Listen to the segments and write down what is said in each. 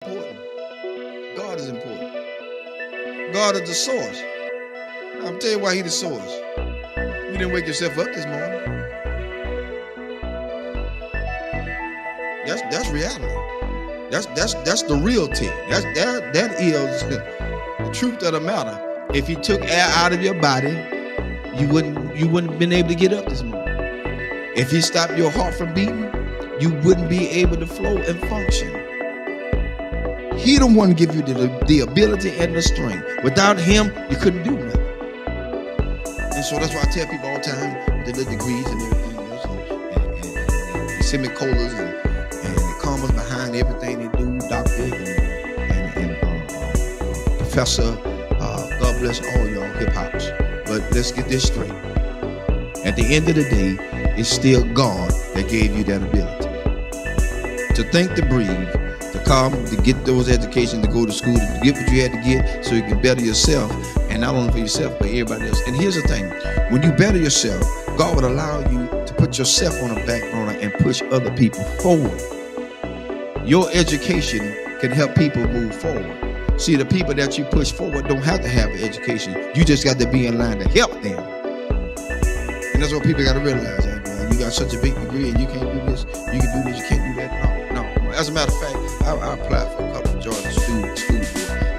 important. God is important. God is the source. I'm tell you why He the source. You didn't wake yourself up this morning. That's reality. That's the real thing. That is the truth of the matter. If He took air out of your body, you wouldn't have been able to get up this morning. If He stopped your heart from beating, you wouldn't be able to flow and function. He the one give you the ability and the strength. Without Him, you couldn't do nothing. And so that's why I tell people all the time with the degrees and everything else, and the semicolons and the commas behind everything they do, doctor and professor. God bless all y'all hip hops. But let's get this straight. At the end of the day, it's still God that gave you that ability to think, to breathe, to come, to get those educations, to go to school, to get what you had to get so you can better yourself, and not only for yourself, but everybody else. And here's the thing, when you better yourself, God would allow you to put yourself on the back burner and push other people forward. Your education can help people move forward. See, the people that you push forward don't have to have an education. You just got to be in line to help them. And that's what people got to realize. You got such a big degree and you can't do this, you can do this, you can't do that. No. As a matter of fact, I applied for a couple of Georgia school board.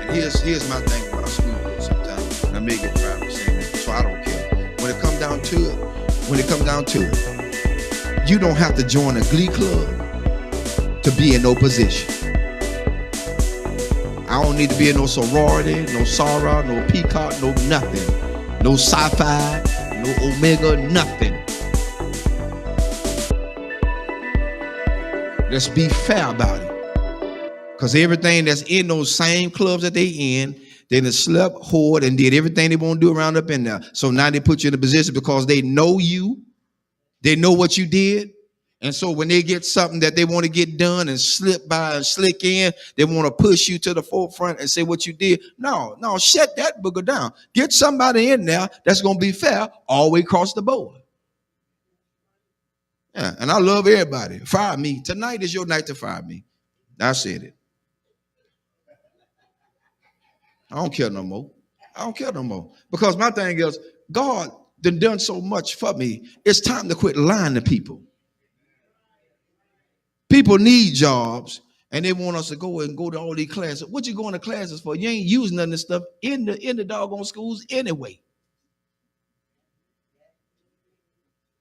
And here's my thing about school board sometimes. And I may get 5%, so I don't care. When it comes down to it, you don't have to join a glee club to be in no position. I don't need to be in no sorority, no Sarah, no Peacock, no nothing. No sci-fi, no Omega, nothing. Let's be fair about it. Because everything that's in those same clubs that they in, they done slept, whored, and did everything they want to do around up in there. So now they put you in a position because they know you. They know what you did. And so when they get something that they want to get done and slip by and slick in, they want to push you to the forefront and say what you did. No, shut that booger down. Get somebody in there that's going to be fair all the way across the board. Yeah, and I love everybody. Fire me. Tonight is your night to fire me. I said it. I don't care no more. Because my thing is, God done so much for me. It's time to quit lying to people. People need jobs, and they want us to go to all these classes. What you going to classes for? You ain't using none of this stuff in the doggone schools anyway.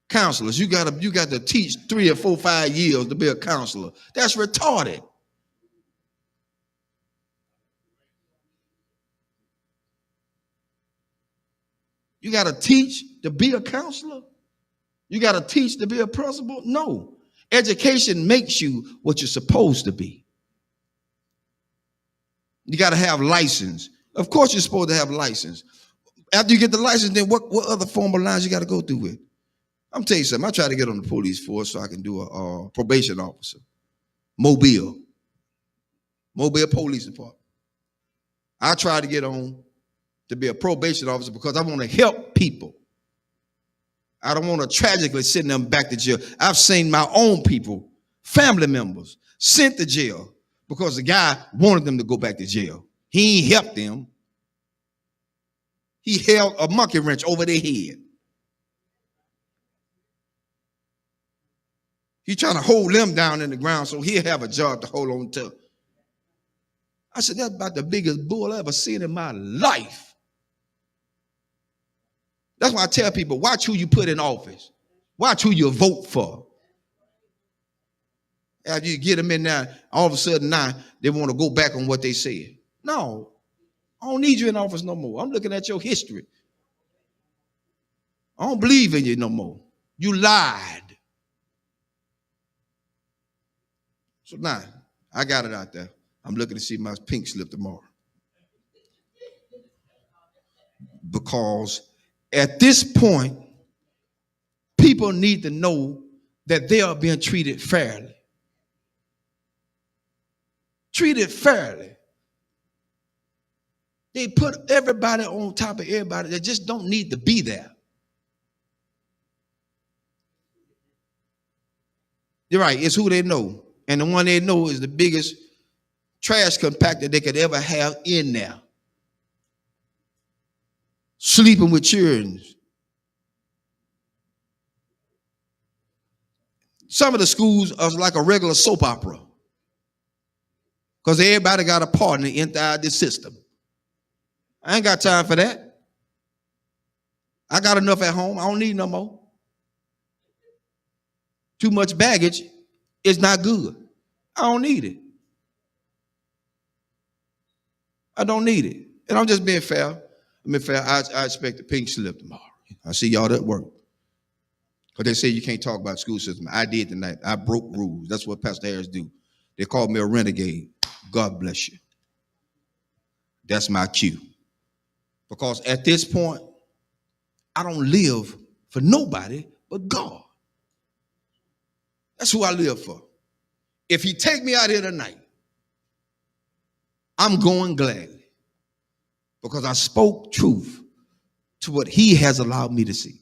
Counselors, you got to teach 3 or 4, 5 years to be a counselor. That's retarded. You got to teach to be a counselor? You got to teach to be a principal? No. Education makes you what you're supposed to be. You got to have license. Of course you're supposed to have license. After you get the license, then what other formal lines you got to go through with? I'm telling you something. I tried to get on the police force so I can do a probation officer. Mobile Police Department. I tried to get on to be a probation officer because I want to help people. I don't want to tragically send them back to jail. I've seen my own people, family members, sent to jail because the guy wanted them to go back to jail. He ain't helped them. He held a monkey wrench over their head. He's trying to hold them down in the ground so he'll have a job to hold on to. I said, that's about the biggest bull I ever seen in my life. That's why I tell people, watch who you put in office. Watch who you vote for. After you get them in there, all of a sudden now they want to go back on what they said. No, I don't need you in office no more. I'm looking at your history. I don't believe in you no more. You lied. So now, I got it out there. I'm looking to see my pink slip tomorrow. Because at this point, people need to know that they are being treated fairly. Treated fairly. They put everybody on top of everybody that just don't need to be there. You're right, it's who they know. And the one they know is the biggest trash compactor they could ever have in there. Sleeping with children. Some of the schools are like a regular soap opera because everybody got a partner inside this system. I ain't got time for that. I got enough at home. I don't need no more. Too much baggage is not good. I don't need it. I don't need it. And I'm just being fair. I expect a pink slip tomorrow. I see y'all at work. Because they say you can't talk about school system. I did tonight. I broke rules. That's what Pastor Harris do. They called me a renegade. God bless you. That's my cue. Because at this point, I don't live for nobody but God. That's who I live for. If he take me out here tonight, I'm going gladly. Because I spoke truth to what he has allowed me to see.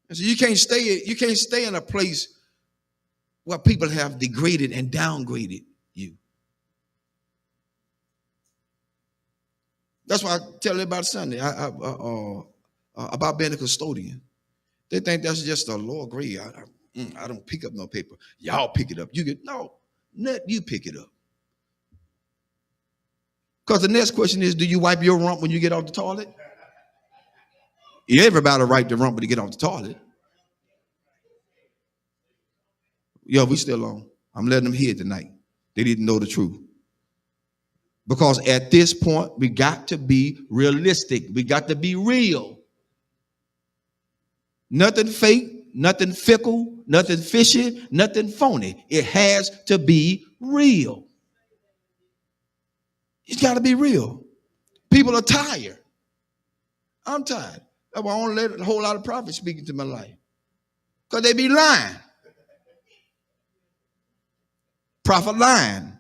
And so you can't stay in a place where people have degraded and downgraded you. That's why I tell everybody Sunday about being a custodian. They think that's just a lower grade. I don't pick up no paper. Y'all pick it up. You pick it up. Because the next question is, do you wipe your rump when you get off the toilet? Everybody wipe the rump when you get off the toilet. Yo, we still on. I'm letting them hear tonight. They didn't know the truth. Because at this point, we got to be realistic. We got to be real. Nothing fake, nothing fickle, nothing fishy, nothing phony. It has to be real. It's got to be real. People are tired. I'm tired. That's why I don't let a whole lot of prophets speak into my life. Because they be lying. Prophet lying.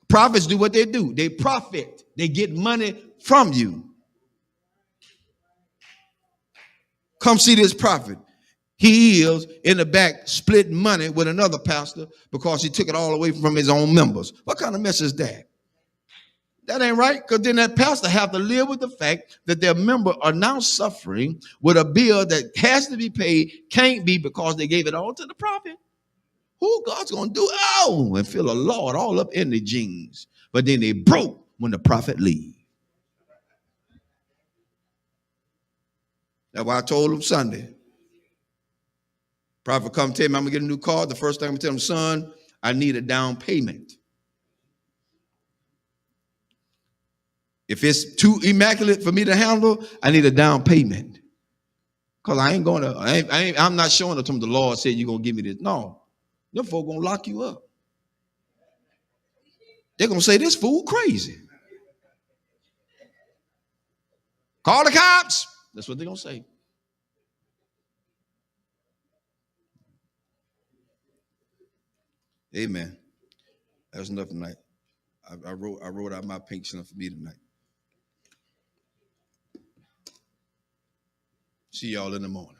Prophets do what they do. They profit. They get money from you. Come see this prophet. He is in the back splitting money with another pastor because he took it all away from his own members. What kind of mess is that? That ain't right, because then that pastor have to live with the fact that their members are now suffering with a bill that has to be paid, can't be because they gave it all to the prophet. Who God's going to do? Oh, and feel a Lord all up in the jeans. But then they broke when the prophet leave. That's why I told him Sunday. Prophet come tell me I'm going to get a new car. The first thing I'm going to tell him, son, I need a down payment. If it's too immaculate for me to handle, I need a down payment. Because I ain't going to, I'm not showing it to him the Lord said you're going to give me this. No. Them folk going to lock you up. They're going to say this fool crazy. Call the cops. That's what they're going to say. Amen. That's enough tonight. I wrote out my pink slip for me tonight. See y'all in the morning.